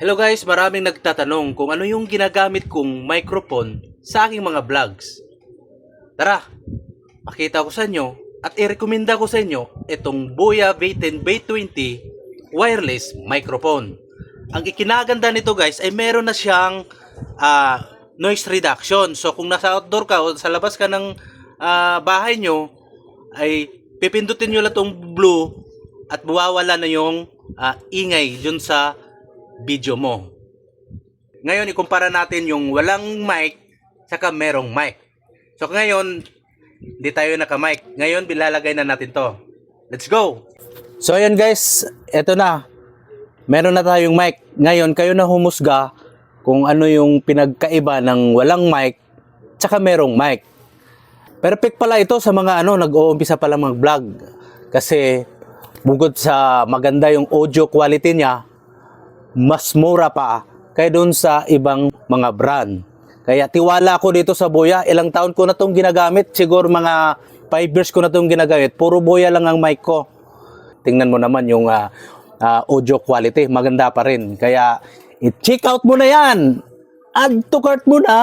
Hello guys, maraming nagtatanong kung ano yung ginagamit kong microphone sa aking mga vlogs. Tara, pakita ko sa inyo at i-recommenda ko sa inyo itong Boya V10 V20 wireless microphone. Ang ikinaganda nito guys ay meron na siyang noise reduction. So kung nasa outdoor ka o sa labas ka ng bahay nyo, ay pipindutin nyo lang itong blue at mawawala na yung ingay dun sa video mo. Ngayon, ikumpara natin yung walang mic saka merong mic. So ngayon, hindi tayo naka-mic. Ngayon, bilalagay na natin to. Let's go! So ayan guys, eto na. Meron na tayong mic. Ngayon, kayo na humusga kung ano yung pinagkaiba ng walang mic saka merong mic. Perfect pala ito sa mga nag-uumpisa pa lang mag-vlog. Kasi bukod sa maganda yung audio quality niya, mas mura pa kaya doon sa ibang mga brand. Kaya tiwala ako dito sa Boya. Ilang taon ko na itong ginagamit. Siguro mga 5 years ko na itong ginagamit. Puro Boya lang ang mic ko. Tingnan mo naman yung audio quality. Maganda pa rin. Kaya i-check out mo na yan. Add to cart mo na.